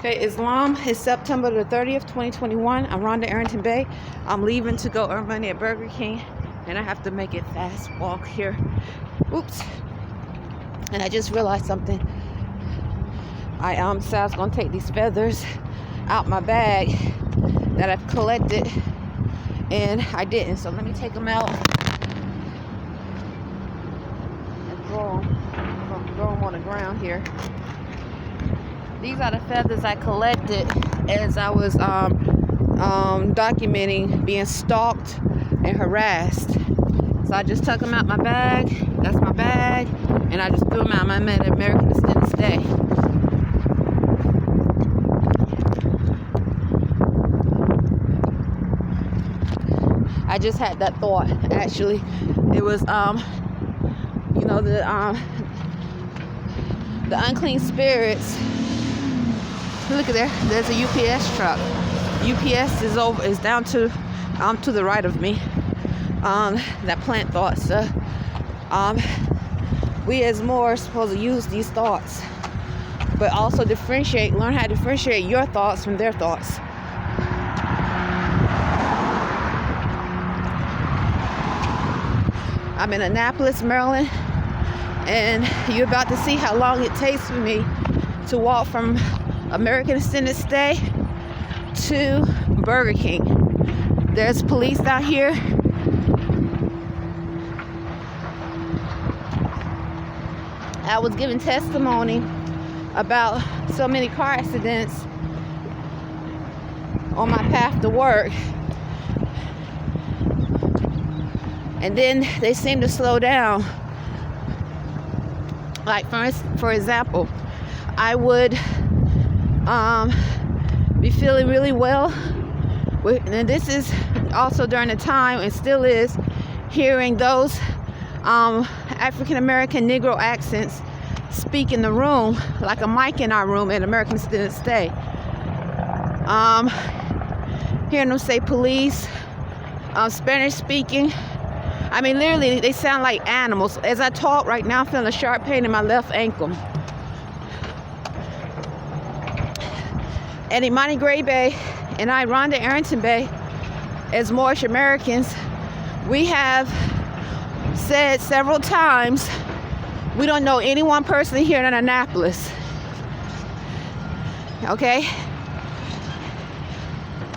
Okay, Islam is September the 30th, 2021. I'm Rhonda Arrington-Bey. I'm leaving to go earn money at Burger King, and I have to make it fast walk here. Oops. And I just realized something. I said I was going to take these feathers out my bag that I've collected, and I didn't. So let me take them out and throw them on the ground here. These are the feathers I collected as I was documenting being stalked and harassed. So I just took them out my bag. That's my bag. And I just threw them out my American Extended Stay. I just had that thought, actually. It was, the unclean spirits. Look at there. There's a UPS truck. UPS is down to the right of me. That plant thought stuff. We as more are supposed to use these thoughts, but also learn how to differentiate your thoughts from their thoughts. I'm in Annapolis, Maryland, and you're about to see how long it takes for me to walk from American Extended Stay to Burger King. There's police out here. I was giving testimony about so many car accidents on my path to work, and then they seem to slow down. Like for example, I would be feeling really well, and this is also during the time, and still is, hearing those African American Negro accents speak in the room, like a mic in our room at American Extended Stay. Hearing them say police, Spanish speaking. I mean, literally, they sound like animals. As I talk right now, I'm feeling a sharp pain in my left ankle. And Imani Bay and I, Rhonda Arrington-Bey, as Moorish Americans, we have said several times we don't know anyone personally here in Annapolis. Okay?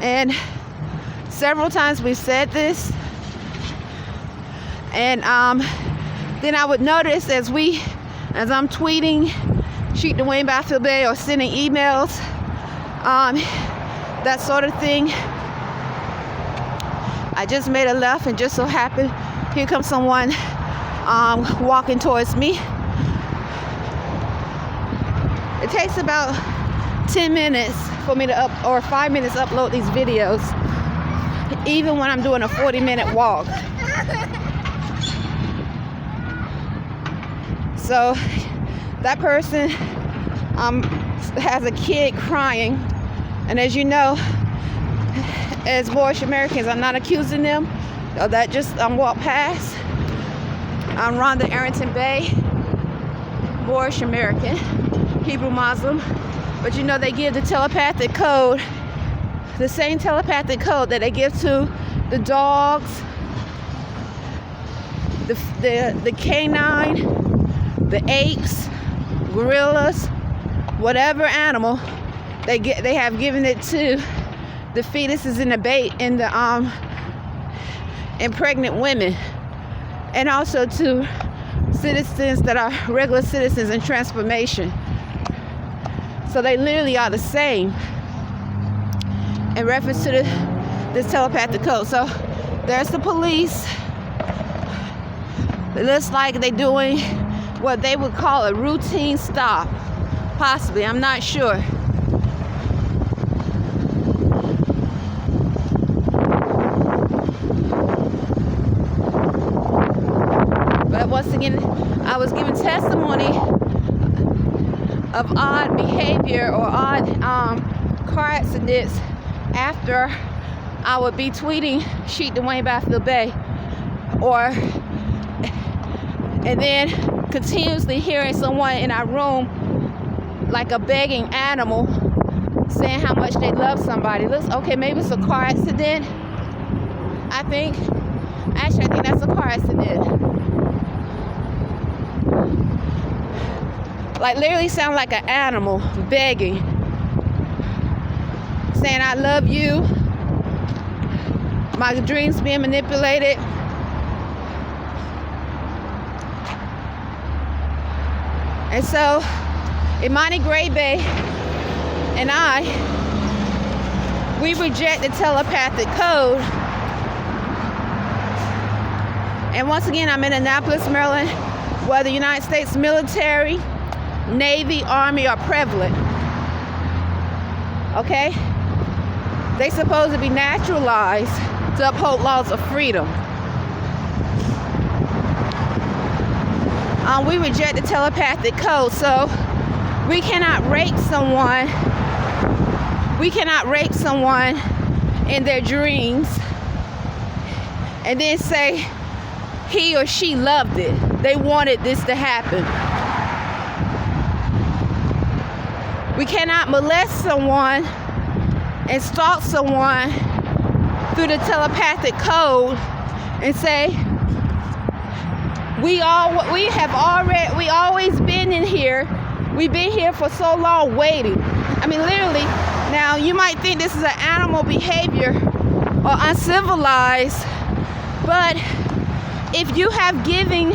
And several times we've said this. And then I would notice as I'm tweeting Sheet Dwayne Battlefield Bay or sending emails, that sort of thing. I just made a left, and just so happened, here comes someone walking towards me. It takes about 10 minutes for me to 5 minutes to upload these videos, even when I'm doing a 40-minute walk. So that person has a kid crying, and as you know, as Moorish Americans, I'm not accusing them of that, just walk past. I'm Rhonda Arrington-Bey, Moorish American, Hebrew Muslim, but you know they give the telepathic code, the same telepathic code that they give to the dogs, the canine, the apes, gorillas, whatever animal, they have given it to the fetuses in and pregnant women, and also to citizens that are regular citizens in transformation. So they literally are the same in reference to this telepathic code. So there's the police. It looks like they're doing what they would call a routine stop, possibly, I'm not sure. But once again, I was giving testimony of odd behavior or odd car accidents after I would be tweeting Sheet Dwayne Battlefield Bay, and then continuously hearing someone in our room like a begging animal saying how much they love somebody. Looks okay, maybe it's a car accident. I think that's a car accident. Like literally sound like an animal begging, saying I love you, my dreams being manipulated. And so Arrington-Bey and we reject the telepathic code. And once again, I'm in Annapolis, Maryland, where the United States military, Navy, Army are prevalent. Okay? They supposed to be naturalized to uphold laws of freedom. We reject the telepathic code, so we cannot rape someone. We cannot rape someone in their dreams and then say he or she loved it. They wanted this to happen. We cannot molest someone and stalk someone through the telepathic code and say, we always been in here. We've been here for so long waiting. I mean, literally. Now, you might think this is an animal behavior or uncivilized, but if you have given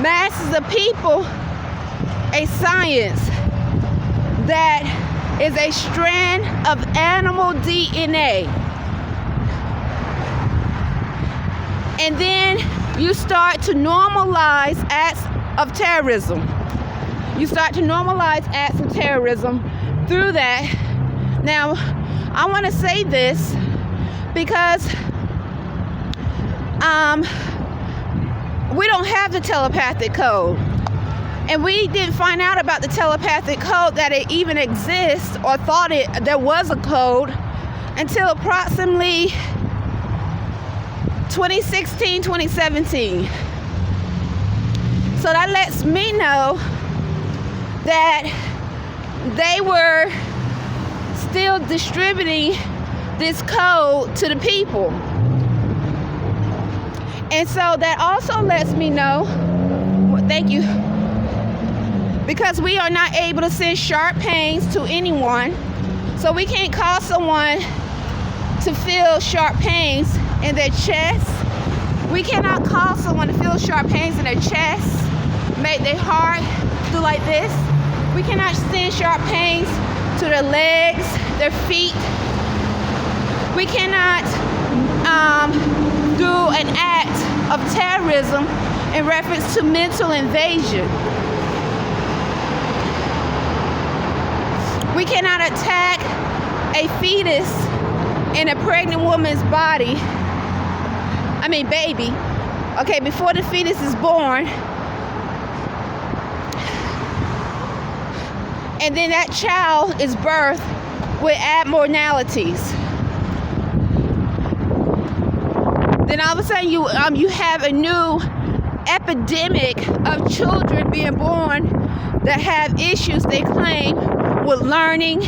masses of people a science that is a strand of animal DNA, and then you start to normalize acts of terrorism. You start to normalize acts of terrorism through that. Now, I want to say this because we don't have the telepathic code. And we didn't find out about the telepathic code, that it even exists, or thought there was a code, until approximately 2016, 2017. So that lets me know that they were still distributing this code to the people. And so that also lets me know, thank you, because we are not able to send sharp pains to anyone. So we can't cause someone to feel sharp pains in their chest. We cannot cause someone to feel sharp pains in their chest, make their heart do like this. We cannot send sharp pains to their legs, their feet. We cannot do an act of terrorism in reference to mental invasion. We cannot attack a fetus in a pregnant woman's body, baby, okay, before the fetus is born, and then that child is birthed with abnormalities. Then all of a sudden you have a new epidemic of children being born that have issues, they claim, with learning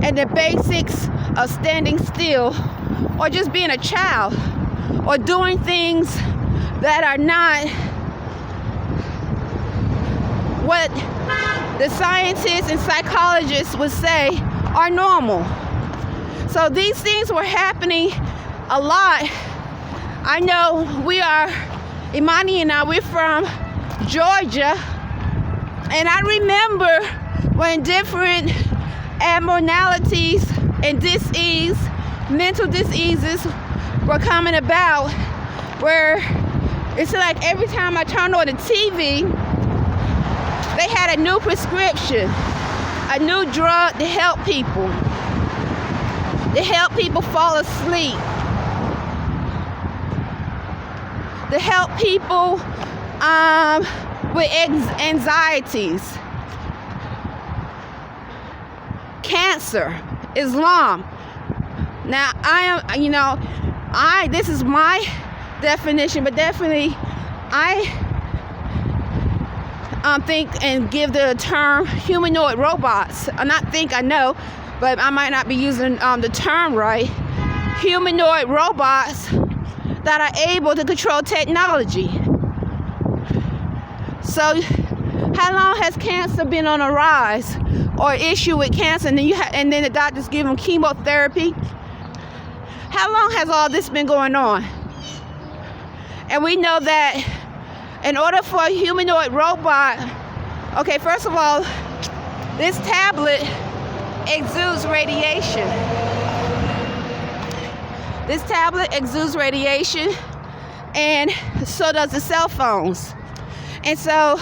and the basics of standing still, or just being a child, or doing things that are not what the scientists and psychologists would say are normal. So these things were happening a lot. I know Imani and I, we're from Georgia, and I remember when different abnormalities and disease, mental diseases were coming about, where it's like every time I turned on the TV, they had a new prescription, a new drug to help people fall asleep, to help people with anxieties, cancer, Islam. Now, this is my definition, but definitely think and give the term humanoid robots. I know, but I might not be using the term right. Humanoid robots that are able to control technology. So how long has cancer been on a rise, or issue with cancer, and then the doctors give them chemotherapy? How long has all this been going on? And we know that in order for a humanoid robot, okay, first of all, this tablet exudes radiation. This tablet exudes radiation, and so does the cell phones. And so,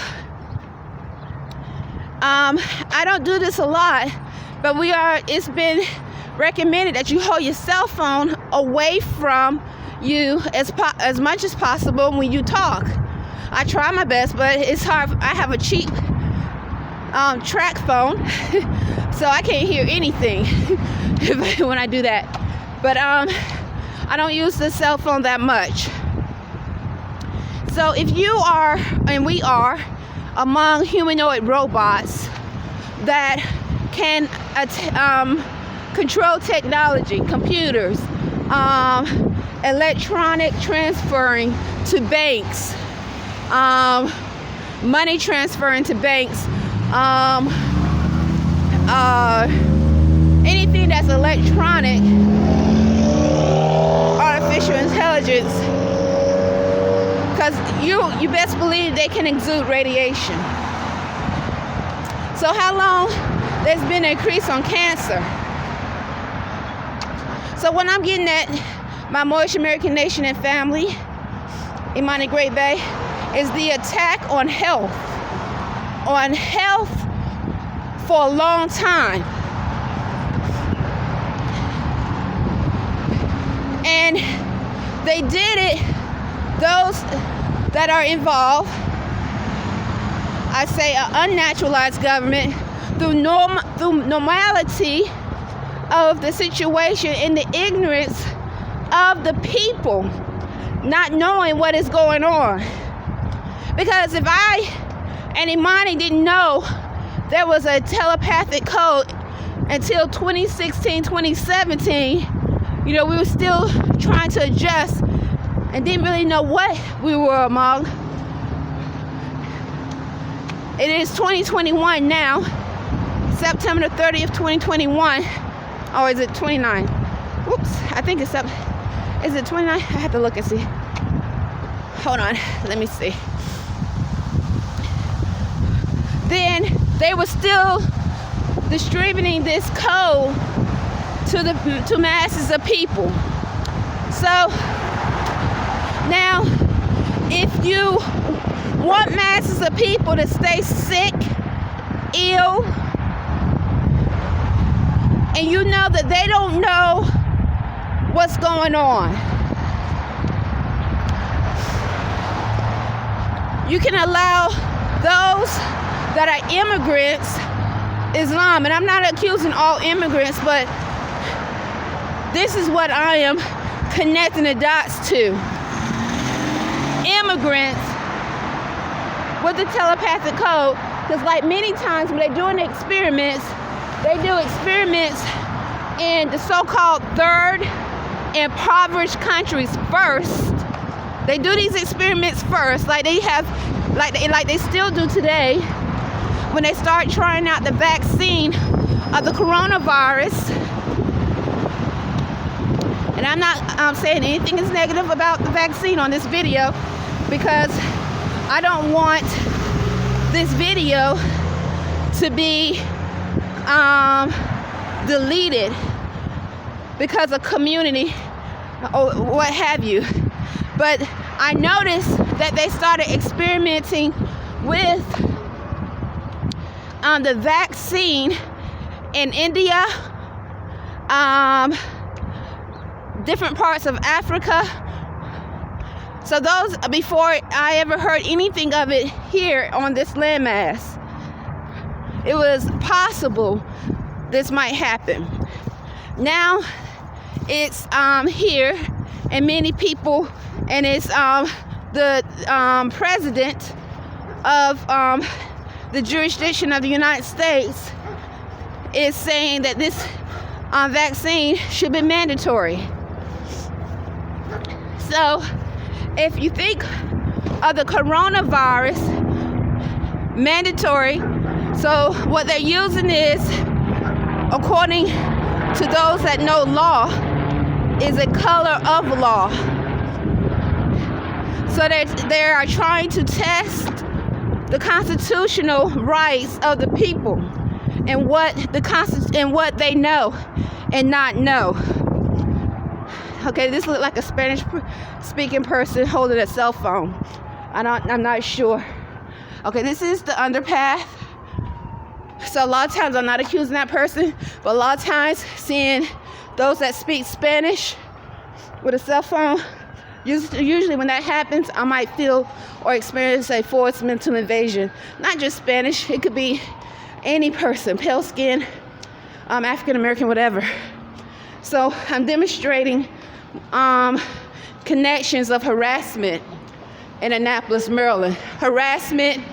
I don't do this a lot, but it's been recommended that you hold your cell phone away from you as much as possible when you talk. I try my best, but it's hard. I have a cheap track phone, so I can't hear anything when I do that. But I don't use the cell phone that much. So if you are, and we are, among humanoid robots that can control technology, computers, electronic transferring to banks, money transferring to banks, anything that's electronic, artificial intelligence, because you best believe they can exude radiation. So how long there's been an increase on cancer? So what I'm getting at, my Moorish American nation and family, Imani Great Bay, is the attack on health for a long time. And they did it, those that are involved, I say an unnaturalized government, through normality of the situation and the ignorance of the people not knowing what is going on. Because if I and Imani didn't know there was a telepathic code until 2016, 2017, we were still trying to adjust and didn't really know what we were among. It is 2021 now, September 30th, 2021. Or is it 29? Whoops, I think it's up. Is it 29? I have to look and see. Hold on, let me see. Then they were still distributing this code to masses of people. So now, if you want masses of people to stay sick, ill, and you know that they don't know what's going on, you can allow those that are immigrants, Islam, and I'm not accusing all immigrants, but this is what I am connecting the dots to. Immigrants with the telepathic code, because like many times when they're doing experiments, they do experiments in the so-called third impoverished countries first. They do these experiments first, like they still do today, when they start trying out the vaccine of the coronavirus. And I'm not saying anything is negative about the vaccine on this video, because I don't want this video to be deleted because of community or what have you. But I noticed that they started experimenting with the vaccine in India, different parts of Africa. So those, before I ever heard anything of it here on this landmass, it was possible this might happen. Now it's here, and many people, and it's the president of the jurisdiction of the United States is saying that this vaccine should be mandatory. So if you think of the coronavirus mandatory, so what they're using is, according to those that know law, is a color of law. So they are trying to test the constitutional rights of the people and what they know and not know. Okay, this looks like a Spanish-speaking person holding a cell phone. I'm not sure. Okay, this is the underpath. So a lot of times I'm not accusing that person, but a lot of times seeing those that speak Spanish with a cell phone, usually when that happens, I might feel or experience a forced mental invasion. Not just Spanish, it could be any person, pale skin, African American, whatever. So I'm demonstrating connections of harassment in Annapolis, Maryland. Harassment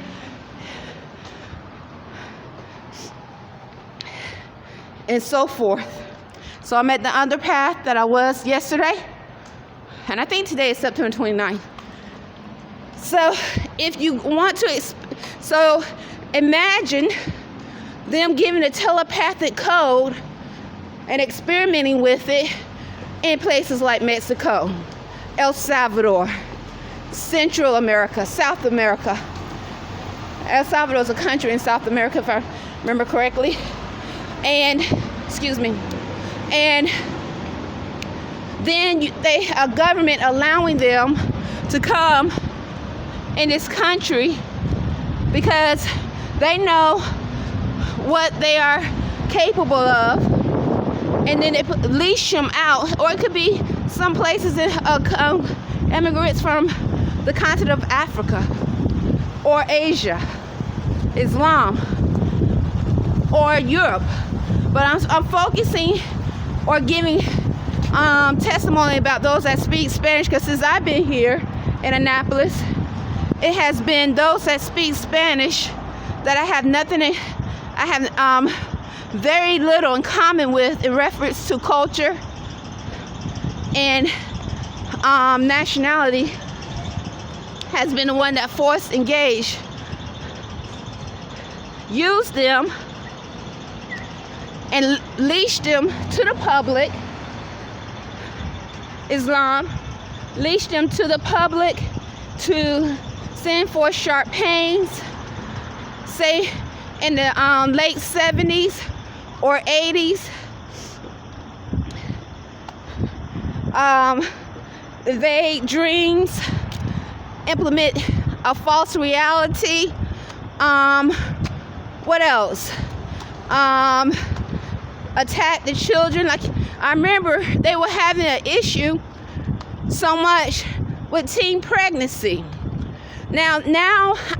and so forth. So I'm at the underpath that I was yesterday, and I think today is September 29th. So if you want to, so imagine them giving a telepathic code and experimenting with it in places like Mexico, El Salvador, Central America, South America. El Salvador is a country in South America, if I remember correctly. And then a government allowing them to come in this country because they know what they are capable of, and then they leash them out. Or it could be some places in immigrants from the continent of Africa or Asia, Islam, or Europe. But I'm focusing or giving testimony about those that speak Spanish, because since I've been here in Annapolis, it has been those that speak Spanish that I have very little in common with in reference to culture and nationality, has been the one that forced engage, used them and leashed them to the public. Islam leashed them to the public to send for sharp pains, say in the late 70s or 80s. Vague dreams, implement a false reality. What else? Attack the children. Like, I remember they were having an issue so much with teen pregnancy. Now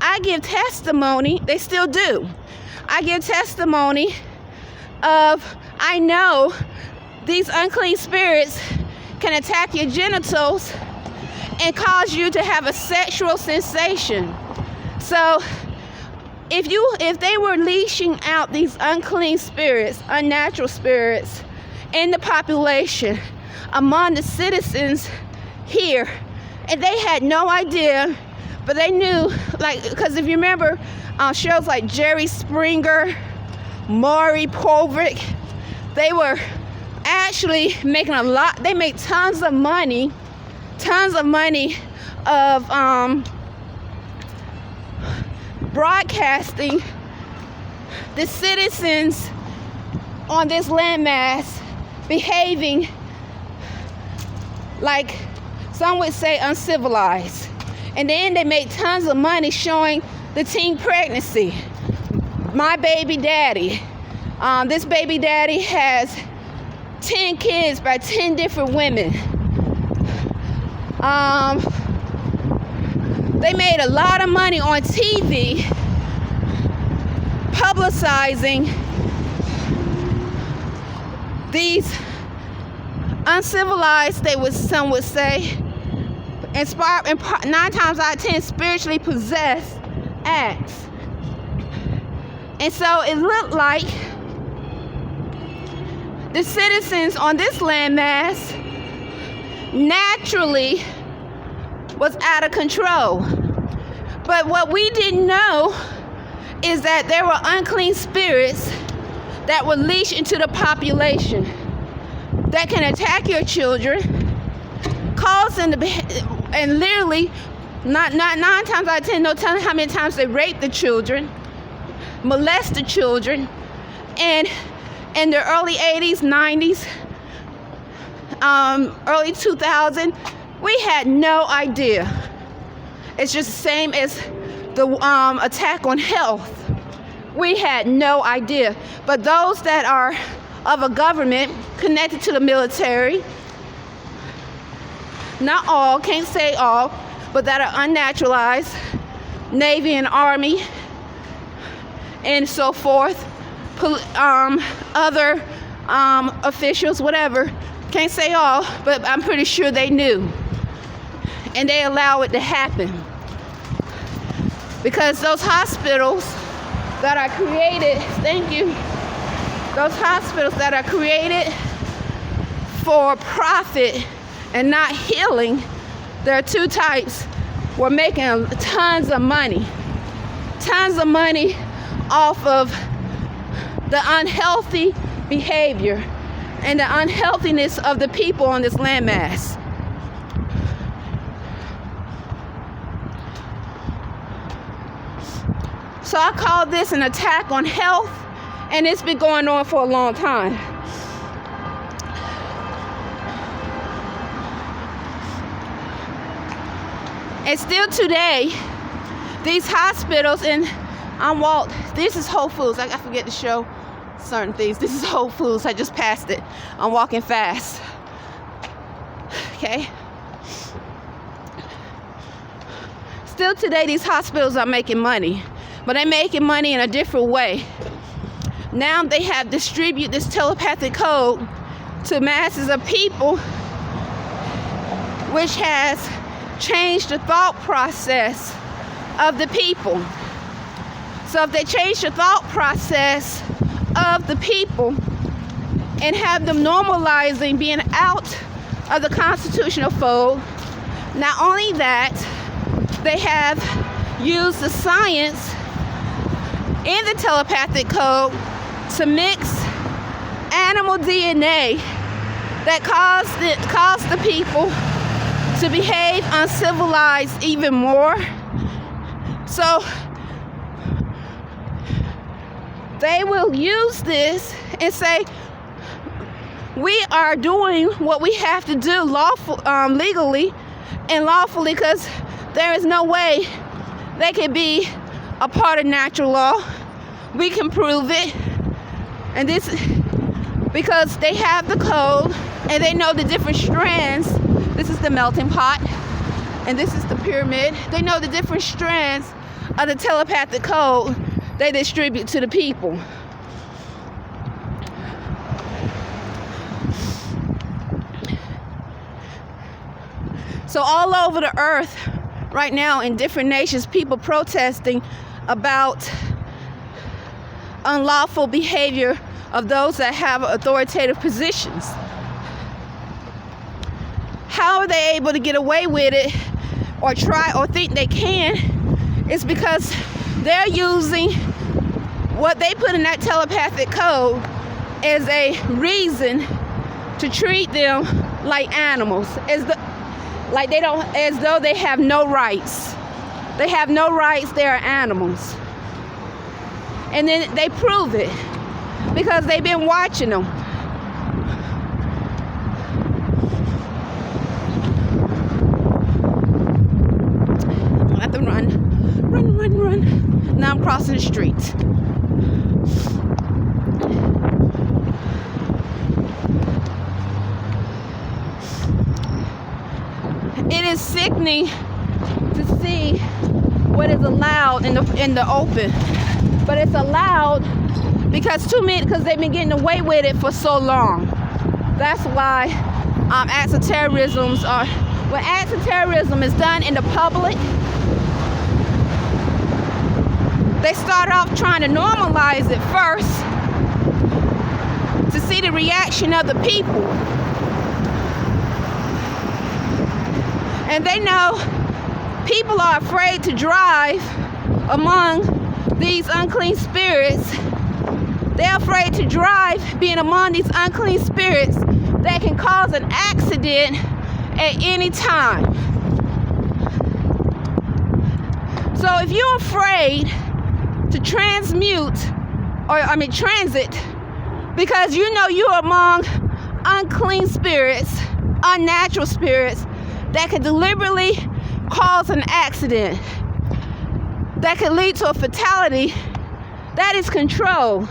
I give testimony, they still do. I give testimony of, I know these unclean spirits can attack your genitals and cause you to have a sexual sensation. So if they were leashing out these unclean spirits, unnatural spirits in the population, among the citizens here, and they had no idea, but they knew, like, because if you remember shows like Jerry Springer, Maury Povich, they were actually making they made tons of money of broadcasting the citizens on this landmass behaving like, some would say, uncivilized. And then they made tons of money showing the teen pregnancy. My baby daddy. This baby daddy has 10 kids by 10 different women. They made a lot of money on TV publicizing these uncivilized, some would say, inspired, and 9 times out of 10 spiritually possessed acts. And so it looked like the citizens on this landmass naturally was out of control. But what we didn't know is that there were unclean spirits that were leashed into the population that can attack your children, cause them to and literally, not 9 times out of 10, no telling how many times they rape the children, molest the children. And in the early 80s, 90s, early 2000, we had no idea. It's just the same as the attack on health. We had no idea. But those that are of a government connected to the military, not all, can't say all, but that are unnaturalized, Navy and Army, and so forth, other officials, whatever, can't say all, but I'm pretty sure they knew. And they allow it to happen. Because those hospitals that are created, thank you, those hospitals that are created for profit and not healing, there are two types. We're making tons of money off of the unhealthy behavior and the unhealthiness of the people on this landmass. So I call this an attack on health, and it's been going on for a long time. And still today, these hospitals, and this is Whole Foods. I forget to show certain things. This is Whole Foods. I just passed it. I'm walking fast. Okay? Still today, these hospitals are making money. But they're making money in a different way. Now they have distributed this telepathic code to masses of people, which has changed the thought process of the people. So if they change the thought process of the people and have them normalizing being out of the constitutional fold, not only that, they have used the science in the telepathic code to mix animal DNA that caused the people to behave uncivilized even more. So they will use this and say, we are doing what we have to do legally and lawfully, because there is no way they can be a part of natural law. We can prove it. And this, because they have the code and they know the different strands. This is the melting pot and this is the pyramid. They know the different strands of the telepathic code they distribute to the people. So all over the earth right now, in different nations, people protesting about unlawful behavior of those that have authoritative positions. How are they able to get away with it or try or think they can? It's because they're using what they put in that telepathic code as a reason to treat them like animals, as though they have no rights. They have no rights, they are animals. And then they prove it because they've been watching them. I have to run. Now I'm crossing the street. It is sickening to see what is allowed in the open. But it's allowed because they've been getting away with it for so long. That's why acts of terrorism when acts of terrorism is done in the public, they start off trying to normalize it first to see the reaction of the people. And they know people are afraid to drive among these unclean spirits. They're afraid to drive being among these unclean spirits that can cause an accident at any time. So if you're afraid to transit, because you know you're among unclean spirits, unnatural spirits that can deliberately cause an accident, that can lead to a fatality, that is control.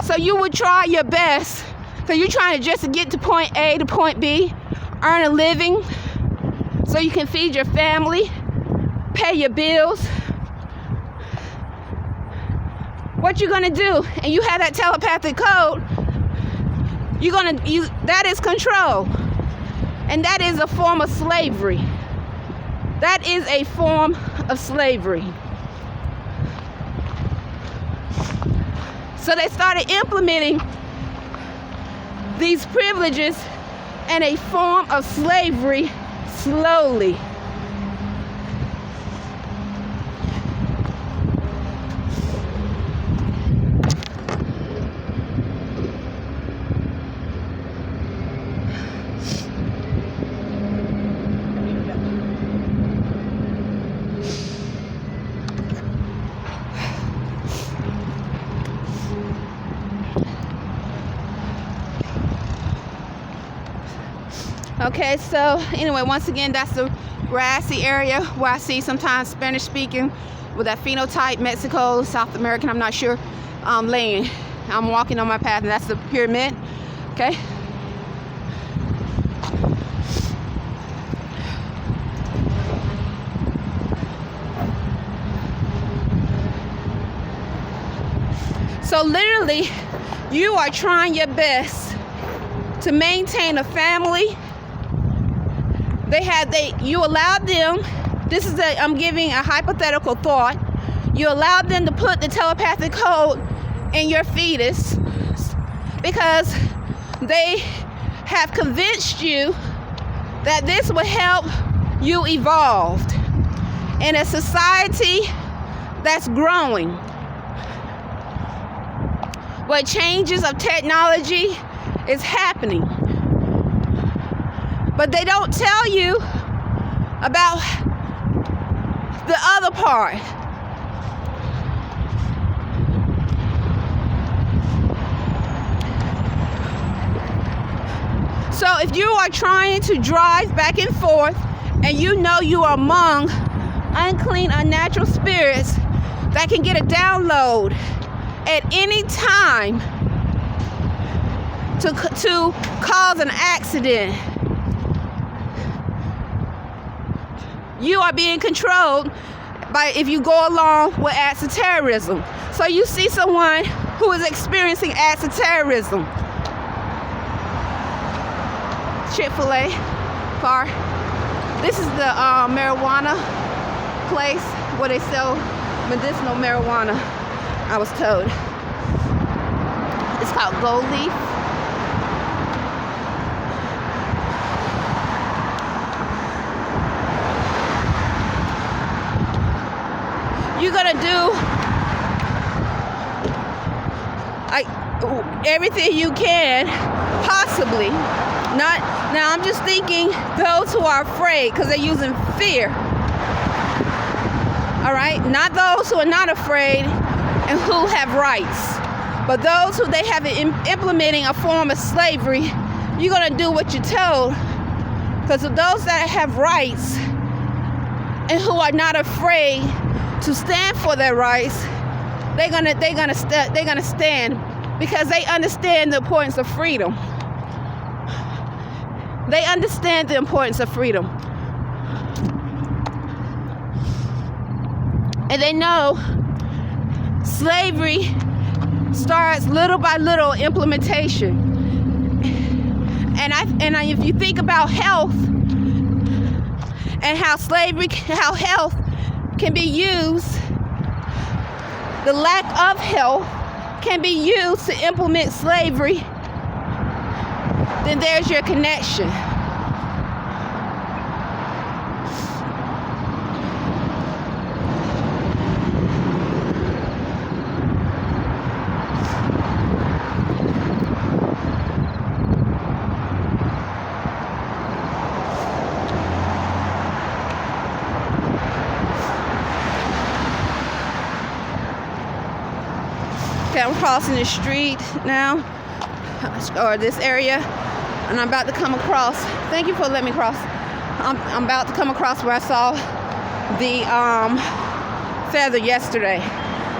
So you would try your best. So you're trying to just get to point A to point B, earn a living so you can feed your family, pay your bills. What you're gonna do, and you have that telepathic code, that is control. And that is a form of slavery. That is a form of slavery. So they started implementing these privileges and a form of slavery slowly. Okay, so anyway, once again, that's the grassy area where I see sometimes Spanish speaking with that phenotype, Mexico, South American, I'm not sure, land. I'm walking on my path, and that's the pyramid. Okay. So literally, you are trying your best to maintain a family. You allowed them, I'm giving a hypothetical thought. You allowed them to put the telepathic code in your fetus because they have convinced you that this will help you evolve in a society that's growing, where changes of technology is happening. But they don't tell you about the other part. So if you are trying to drive back and forth and you know you are among unclean, unnatural spirits that can get a download at any time to cause an accident, you are being controlled by if you go along with acts of terrorism. So you see someone who is experiencing acts of terrorism. Chick-fil-A car. This is the marijuana place where they sell medicinal marijuana, I was told. It's called Gold Leaf. You're gonna do everything you can, possibly. Now I'm just thinking those who are afraid because they're using fear. All right, not those who are not afraid and who have rights, but those who they have implementing a form of slavery. You're gonna do what you're told, because of those that have rights and who are not afraid to stand for their rights, they're gonna stand because they understand the importance of freedom. They understand the importance of freedom. And they know slavery starts little by little implementation. And if you think about health and how health can be used the lack of health can be used to implement slavery, then there's your connection. Okay, I'm crossing the street now, or this area, and I'm about to come across. Thank you for letting me cross. I'm about to come across where I saw the feather yesterday.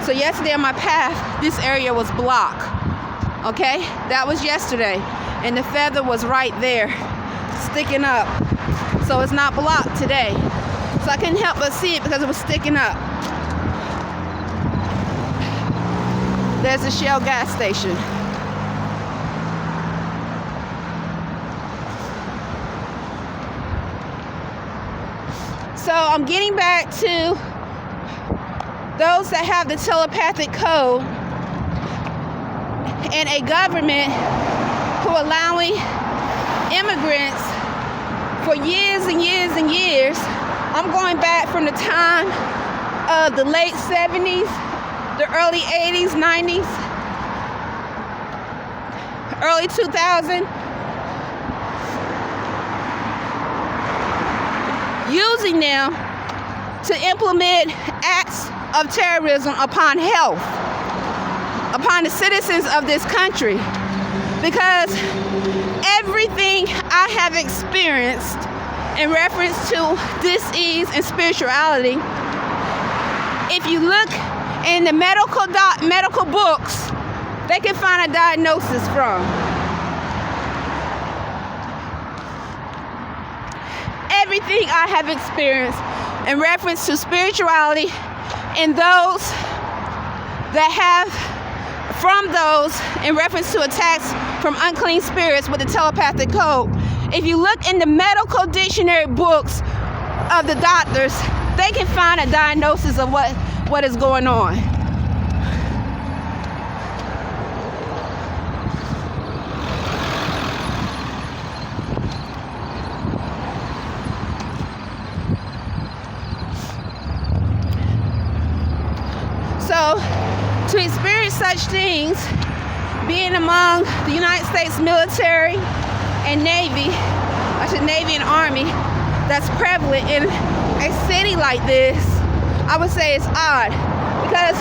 So yesterday on my path, this area was blocked. Okay, that was yesterday, and the feather was right there, sticking up. So it's not blocked today. So I couldn't help but see it because it was sticking up. There's a Shell gas station. So I'm getting back to those that have the telepathic code and a government who are allowing immigrants for years and years and years. I'm going back from the time of the late 70s, the early 80s, 90s, early 2000s, using them to implement acts of terrorism upon health, upon the citizens of this country. Because everything I have experienced in reference to dis-ease and spirituality, if you look in the medical books, they can find a diagnosis from. Everything I have experienced in reference to spirituality and those that have, from those in reference to attacks from unclean spirits with the telepathic code, if you look in the medical dictionary books of the doctors, they can find a diagnosis of what is going on. So, to experience such things, being among the United States military and Navy, Navy and Army, that's prevalent in a city like this, I would say it's odd, because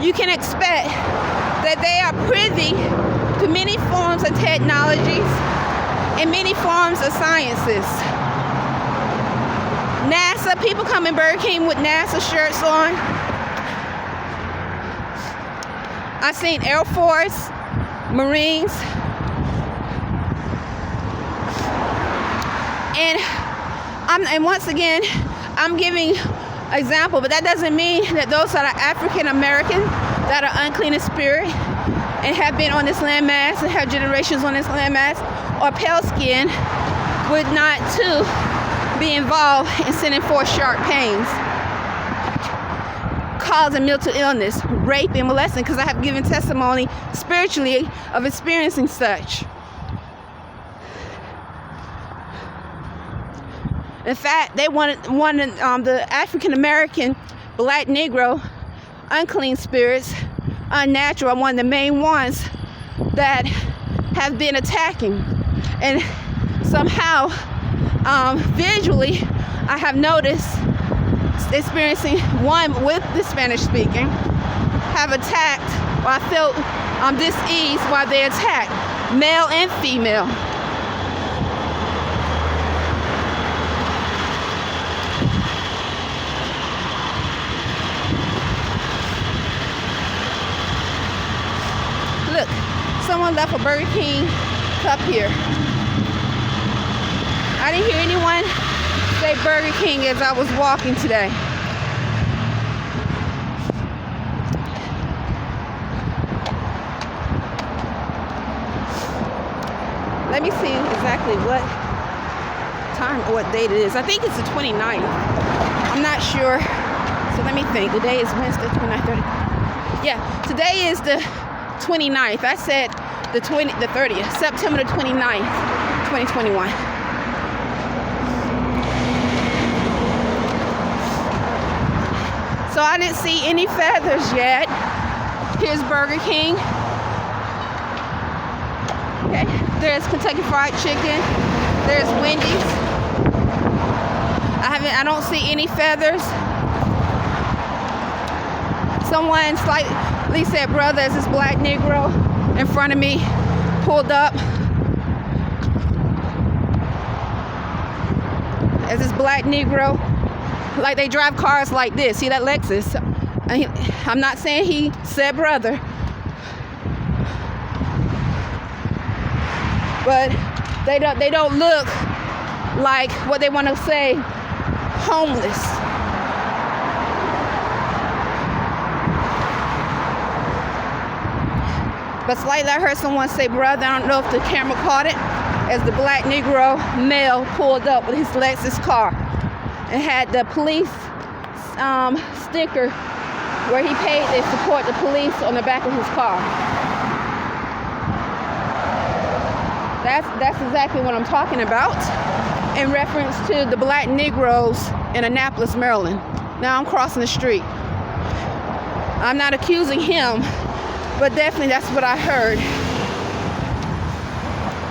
you can expect that they are privy to many forms of technologies and many forms of sciences. NASA, people come in Burger King with NASA shirts on. I've seen Air Force, Marines, and once again, I'm giving example, but that doesn't mean that those that are African American, that are unclean in spirit, and have been on this landmass and have generations on this landmass, or pale skin, would not too be involved in sending forth sharp pains, causing mental illness, rape, and molesting, because I have given testimony spiritually of experiencing such. In fact, they wanted the African American, black Negro, unclean spirits, unnatural, are one of the main ones that have been attacking. And somehow, visually, I have noticed experiencing one with the Spanish speaking have attacked, or I felt dis-ease while they attacked, male and female. Look, someone left a Burger King cup here. I didn't hear anyone say Burger King as I was walking today. Let me see exactly what time or what date it is. I think it's the 29th. I'm not sure. So let me think. Today is Wednesday, 29th, 30th. Yeah, today is the 29th. I said the 30th, September the 29th, 2021. So I didn't see any feathers yet. Here's Burger King. Okay, there's Kentucky Fried Chicken. There's Wendy's. I don't see any feathers. Someone slightly said brother as this black Negro in front of me pulled up. As this black Negro, like they drive cars like this. See that Lexus? I'm not saying he said brother, but they don't look like what they want to say, homeless. But slightly I heard someone say brother. I don't know if the camera caught it, as the black Negro male pulled up with his Lexus car and had the police sticker where he paid to support the police on the back of his car. That's exactly what I'm talking about in reference to the black Negroes in Annapolis, Maryland. Now I'm crossing the street. I'm not accusing him, but definitely that's what I heard.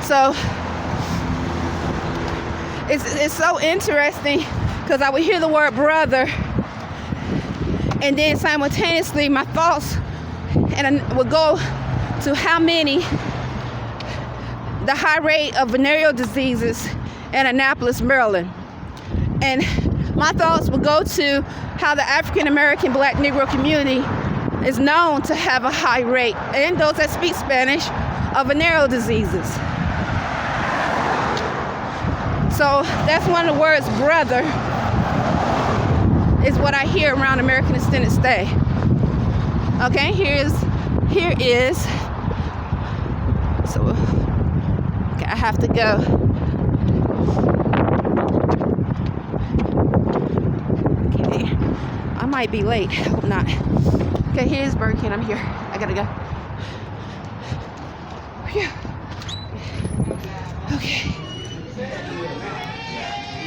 So it's so interesting because I would hear the word brother, and then simultaneously my thoughts would go to the high rate of venereal diseases in Annapolis, Maryland. And my thoughts would go to how the African American black Negro community is known to have a high rate, and those that speak Spanish, of venereal diseases. So that's one of the words, brother, is what I hear around American Extended Stay. Okay, here is, so, okay, I have to go. Okay, I might be late, I hope not. Okay, here's Burger King, I'm here, I gotta go. Whew. Okay.